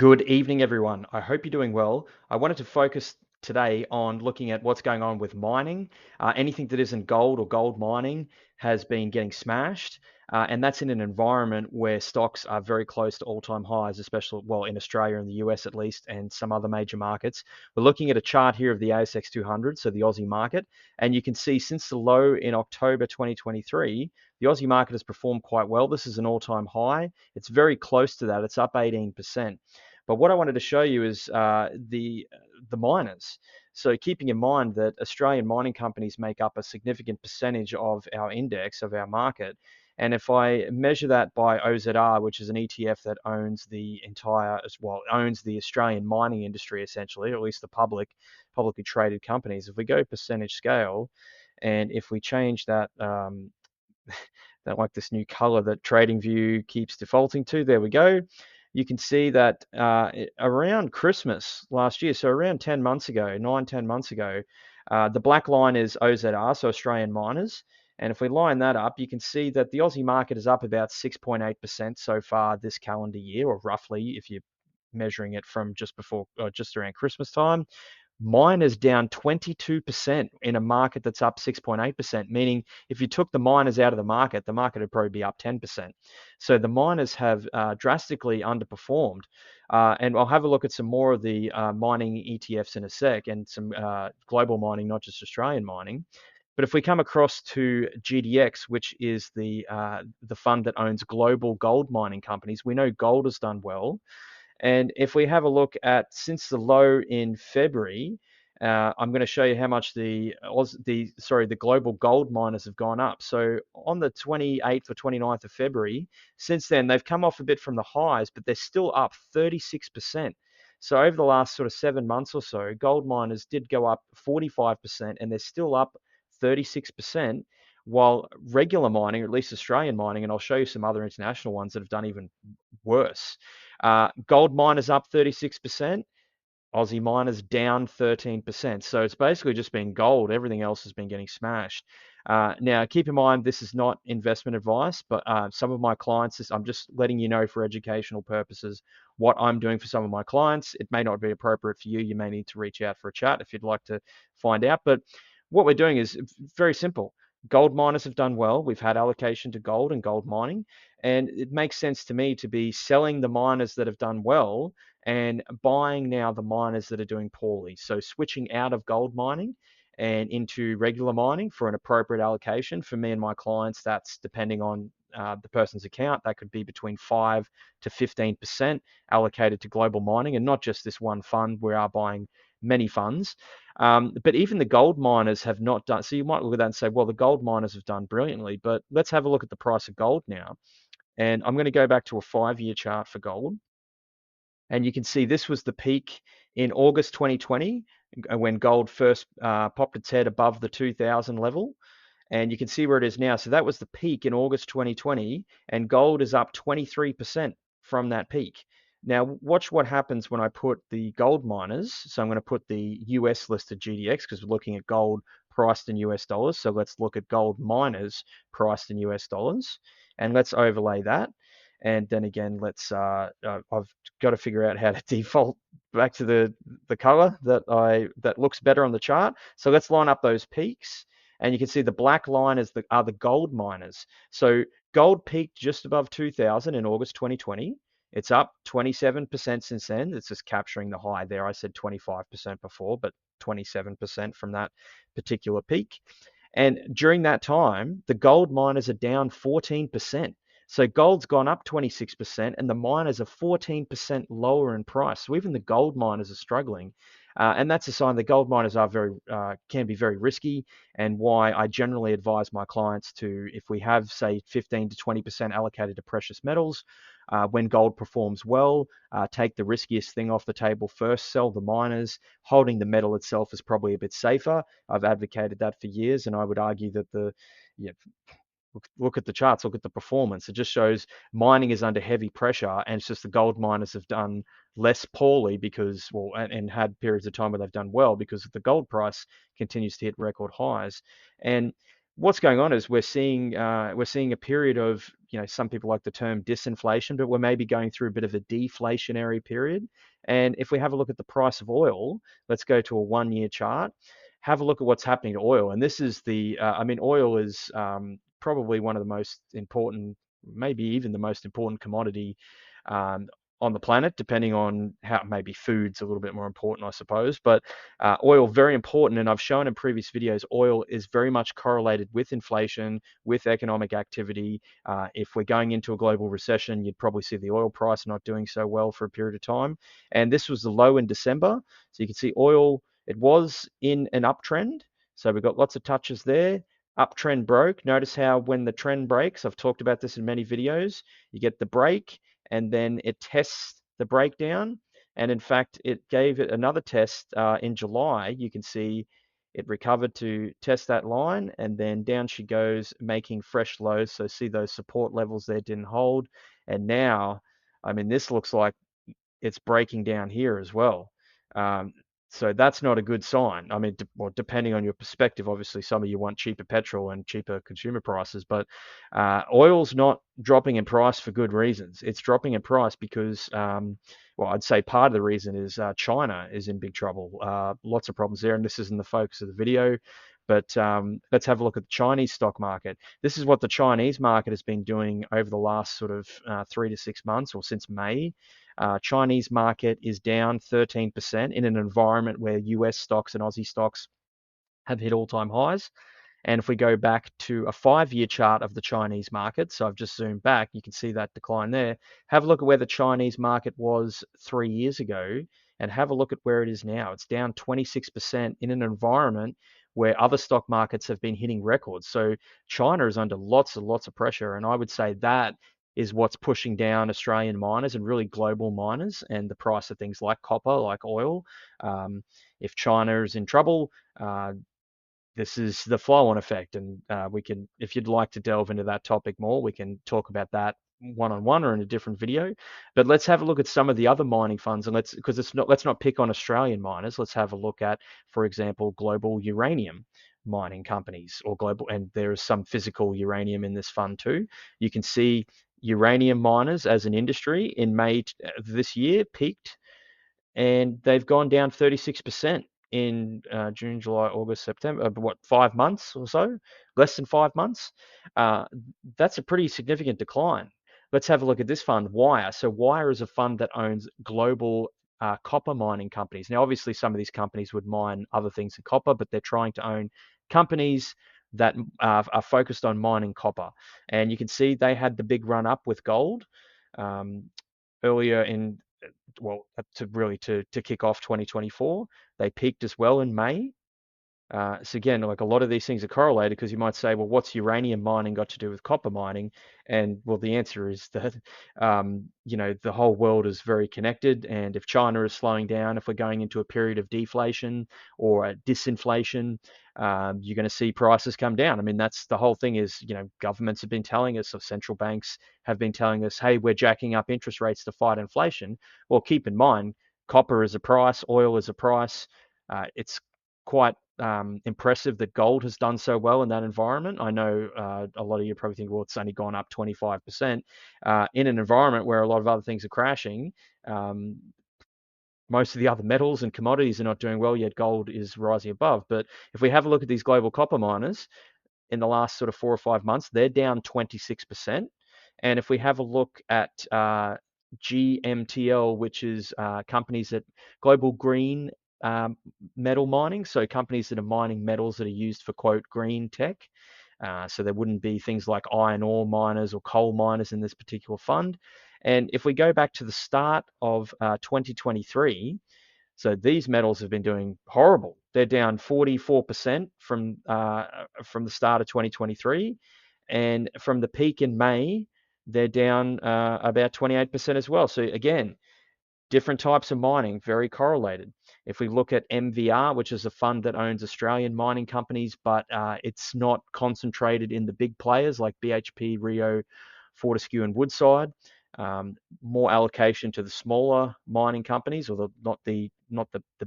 Good evening, everyone. I hope you're doing well. I wanted to focus today on looking at what's going on with mining. Anything that isn't gold or gold mining has been getting smashed, and that's in an environment where stocks are very close to all-time highs, especially, well, in Australia and the US at least, and some other major markets. We're looking at a chart here of the ASX 200, so the Aussie market, and you can see since the low in October 2023, the Aussie market has performed quite well. This is an all-time high. It's very close to that. It's up 18%. But what I wanted to show you is the miners. So keeping in mind that Australian mining companies make up a significant percentage of our index, of our market, and if I measure that by OZR, which is an ETF that owns the entire, as well, owns the Australian mining industry essentially, or at least the publicly traded companies. If we go percentage scale, and if we change that, that like this new color that TradingView keeps defaulting to, there we go. You can see that around Christmas last year, so around 10 months ago, 10 months ago, the black line is OZR, so Australian miners. And if we line that up, you can see that the Aussie market is up about 6.8% so far this calendar year, or roughly if you're measuring it from just before, just around Christmas time. Miners down 22% in a market that's up 6.8%, meaning if you took the miners out of the market would probably be up 10%. So the miners have drastically underperformed. And I'll have a look at some more of the mining ETFs in a sec, and some global mining, not just Australian mining. But if we come across to GDX, which is the fund that owns global gold mining companies, we know gold has done well. And if we have a look at since the low in February, I'm going to show you how much the global gold miners have gone up. So on the 28th or 29th of February, since then they've come off a bit from the highs, but they're still up 36%. So over the last sort of 7 months or so, gold miners did go up 45%, and they're still up 36%. While regular mining, or at least Australian mining, and I'll show you some other international ones that have done even worse. Gold miners up 36%, Aussie miners down 13%. So it's basically just been gold. Everything else has been getting smashed. Now, keep in mind, this is not investment advice, but some of my clients, I'm just letting you know for educational purposes what I'm doing for some of my clients. It may not be appropriate for you. You may need to reach out for a chat if you'd like to find out. But what we're doing is very simple. Gold miners have done well. We've had allocation to gold and gold mining. And it makes sense to me to be selling the miners that have done well and buying now the miners that are doing poorly. So switching out of gold mining and into regular mining for an appropriate allocation. For me and my clients, that's depending on the person's account. That could be between 5 to 15% allocated to global mining, and not just this one fund. We are buying many funds. But even the gold miners have not done. So you might look at that and say, well, the gold miners have done brilliantly. But let's have a look at the price of gold now. And I'm going to go back to a 5-year chart for gold. And you can see this was the peak in August 2020 when gold first popped its head above the 2000 level. And you can see where it is now. So that was the peak in August 2020, and gold is up 23% from that peak. Now, watch what happens when I put the gold miners. So I'm going to put the US listed GDX because we're looking at gold priced in US dollars. So let's look at gold miners priced in US dollars, and let's overlay that. And then again, I've got to figure out how to default back to the color that looks better on the chart. So let's line up those peaks, and you can see the black line are the gold miners. So gold peaked just above 2000 in August 2020. It's up 27% since then. It's just capturing the high there. I said 25% before, but 27% from that particular peak. And during that time, the gold miners are down 14%. So gold's gone up 26%, and the miners are 14% lower in price. So even the gold miners are struggling. And that's a sign that gold miners can be very risky, and why I generally advise my clients to, if we have, say, 15 to 20% allocated to precious metals, when gold performs well, take the riskiest thing off the table first, sell the miners. Holding the metal itself is probably a bit safer. I've advocated that for years, and I would argue that yeah, look at the charts, look at the performance. It just shows mining is under heavy pressure, and it's just the gold miners have done less poorly because, well, and had periods of time where they've done well because the gold price continues to hit record highs. And what's going on is we're seeing a period of, some people like the term disinflation, but we're maybe going through a bit of a deflationary period. And if we have a look at the price of oil, let's go to a 1 year chart. Have a look at what's happening to oil, and this is I mean, oil is probably one of the most important, maybe even the most important commodity um, on the planet, depending on how, maybe food's a little bit more important, I suppose. But oil, very important. And I've shown in previous videos, oil is very much correlated with inflation, with economic activity. If we're going into a global recession, you'd probably see the oil price not doing so well for a period of time. And this was the low in December. So you can see oil, it was in an uptrend. So we've got lots of touches there. Uptrend broke. Notice how when the trend breaks, I've talked about this in many videos, you get the break and then it tests the breakdown. And in fact, it gave it another test in July. You can see it recovered to test that line, and then down she goes, making fresh lows. So see those support levels there didn't hold. And now, I mean, this looks like it's breaking down here as well. Um, so that's not a good sign. I mean, well, depending on your perspective, obviously some of you want cheaper petrol and cheaper consumer prices, but oil's not dropping in price for good reasons. It's dropping in price because, well, I'd say part of the reason is China is in big trouble. Lots of problems there, and this isn't the focus of the video. But let's have a look at the Chinese stock market. This is what the Chinese market has been doing over the last sort of 3 to 6 months, or since May. Chinese market is down 13% in an environment where US stocks and Aussie stocks have hit all-time highs. And if we go back to a 5 year chart of the Chinese market, so I've just zoomed back, you can see that decline there. Have a look at where the Chinese market was 3 years ago and have a look at where it is now. It's down 26% in an environment where other stock markets have been hitting records. So China is under lots and lots of pressure. And I would say that is what's pushing down Australian miners and really global miners and the price of things like copper, like oil. If China is in trouble, this is the flow-on effect, and we can, if you'd like to delve into that topic more, we can talk about that one-on-one or in a different video. But let's have a look at some of the other mining funds, and let's not pick on Australian miners. Let's have a look at, for example, global uranium mining companies or global, and there is some physical uranium in this fund too. You can see uranium miners as an industry in May this year peaked, and they've gone down 36% in June, July, August, September. What, 5 months or so? Less than 5 months. Uh, that's a pretty significant decline. Let's have a look at this fund, Wire. So Wire is a fund that owns global copper mining companies. Now, obviously, some of these companies would mine other things than copper, but they're trying to own companies that are focused on mining copper. And you can see they had the big run up with gold earlier in, well, to kick off 2024. They peaked as well in May. So again, like a lot of these things are correlated because you might say, well, what's uranium mining got to do with copper mining? And well, the answer is that, the whole world is very connected. And if China is slowing down, if we're going into a period of deflation or a disinflation, you're going to see prices come down. I mean, that's the whole thing is, governments have been telling us, or central banks have been telling us, hey, we're jacking up interest rates to fight inflation. Well, keep in mind, copper is a price, oil is a price. It's quite impressive that gold has done so well in that environment. I know a lot of you probably think, well, it's only gone up 25% in an environment where a lot of other things are crashing. Most of the other metals and commodities are not doing well, yet gold is rising above. But if we have a look at these global copper miners in the last sort of 4 or 5 months, they're down 26%. And if we have a look at GMTL, which is companies that global green metal mining, so companies that are mining metals that are used for, quote, green tech. So there wouldn't be things like iron ore miners or coal miners in this particular fund. And if we go back to the start of 2023, so these metals have been doing horrible. They're down 44% from the start of 2023, and from the peak in May, they're down about 28% as well. So again, different types of mining, very correlated. If we look at MVR, which is a fund that owns Australian mining companies, but it's not concentrated in the big players like BHP, Rio, Fortescue, and Woodside. More allocation to the smaller mining companies, or not the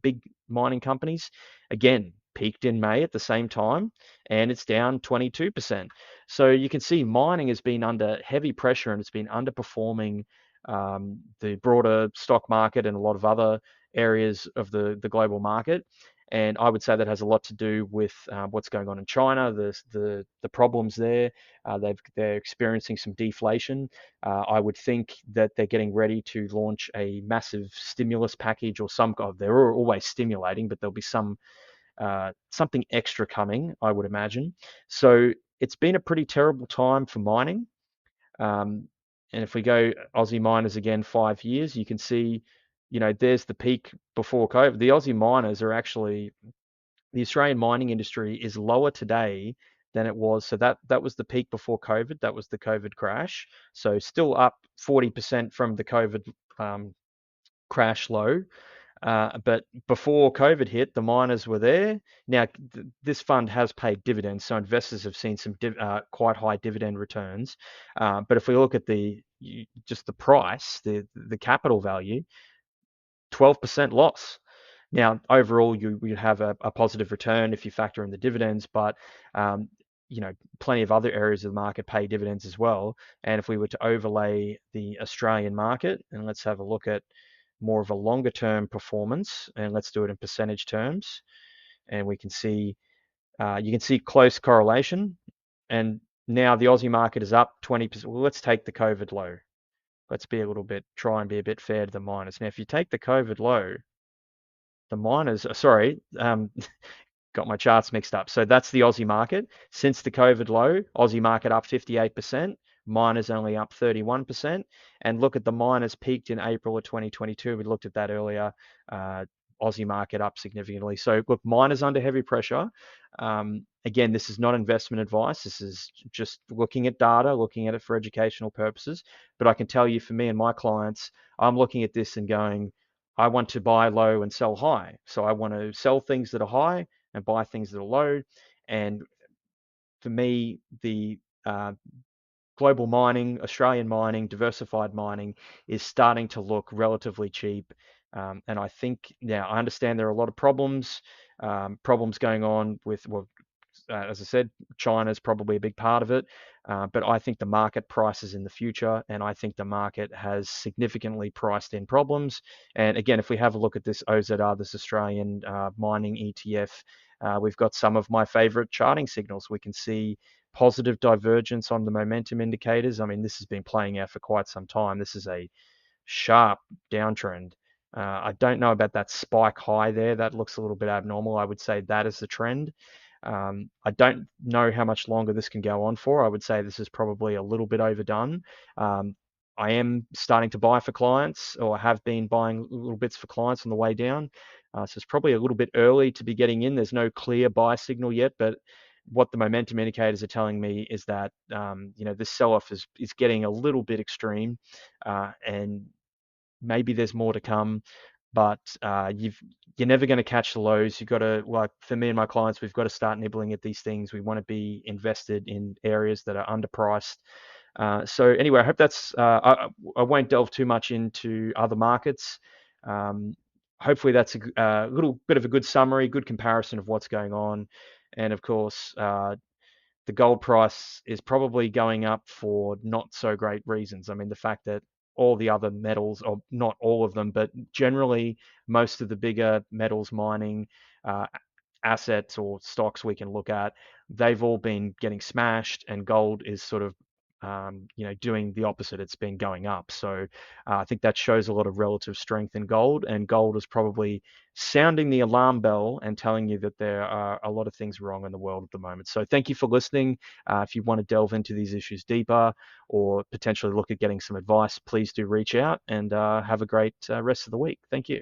big mining companies. Again, peaked in May at the same time, and it's down 22%. So you can see mining has been under heavy pressure and it's been underperforming the broader stock market and a lot of other areas of the global market. And I would say that has a lot to do with what's going on in China, the problems there. They're experiencing some deflation. I would think that they're getting ready to launch a massive stimulus package or some. They're always stimulating, but there'll be something extra coming, I would imagine. So it's been a pretty terrible time for mining. Um, and if we go Aussie miners again, 5 years, you can see, there's the peak before COVID. The Aussie miners are actually, the Australian mining industry is lower today than it was. So that was the peak before COVID. That was the COVID crash. So still up 40% from the COVID crash low. But before COVID hit, the miners were there. Now, this fund has paid dividends, so investors have seen some quite high dividend returns. But if we look at just the price, the capital value, 12% loss. Now, overall, you have a positive return if you factor in the dividends, but um, plenty of other areas of the market pay dividends as well. And if we were to overlay the Australian market, and let's have a look at more of a longer term performance, and let's do it in percentage terms, and we can see you can see close correlation. And now the Aussie market is up 20%. Well, let's take the COVID low. Let's try and be a bit fair to the miners. Now, if you take the COVID low, the miners, sorry, got my charts mixed up. So that's the Aussie market. Since the COVID low, Aussie market up 58%, miners only up 31%. And look at the miners peaked in April of 2022. We looked at that earlier. Aussie market up significantly. So look, miners under heavy pressure. Again, this is not investment advice. This is just looking at data, looking at it for educational purposes. But I can tell you, for me and my clients, I'm looking at this and going, I want to buy low and sell high. So I want to sell things that are high and buy things that are low. And for me, the global mining, Australian mining, diversified mining is starting to look relatively cheap. And I think now I understand there are a lot of problems going on with, well, as I said, China is probably a big part of it. But I think the market prices in the future, and I think the market has significantly priced in problems. And again, if we have a look at this OZR, this Australian mining ETF, we've got some of my favorite charting signals. We can see positive divergence on the momentum indicators. I mean, this has been playing out for quite some time. This is a sharp downtrend. I don't know about that spike high there. That looks a little bit abnormal. I would say that is the trend. I don't know how much longer this can go on for. I would say this is probably a little bit overdone. I am starting to buy for clients, or have been buying little bits for clients on the way down. So it's probably a little bit early to be getting in. There's no clear buy signal yet, but what the momentum indicators are telling me is that this sell-off is getting a little bit extreme, and maybe there's more to come. But you're never going to catch the lows. You've got to, like for me and my clients, we've got to start nibbling at these things. We want to be invested in areas that are underpriced. So anyway, I hope I won't delve too much into other markets. Hopefully that's a little bit of a good summary, good comparison of what's going on. And of course, the gold price is probably going up for not so great reasons. I mean, the fact that all the other metals, or not all of them, but generally most of the bigger metals mining uh, assets or stocks we can look at, they've all been getting smashed, and gold is sort of doing the opposite. It's been going up. So I think that shows a lot of relative strength in gold, and gold is probably sounding the alarm bell and telling you that there are a lot of things wrong in the world at the moment. So thank you for listening. If you want to delve into these issues deeper, or potentially look at getting some advice, please do reach out, and have a great rest of the week. Thank you.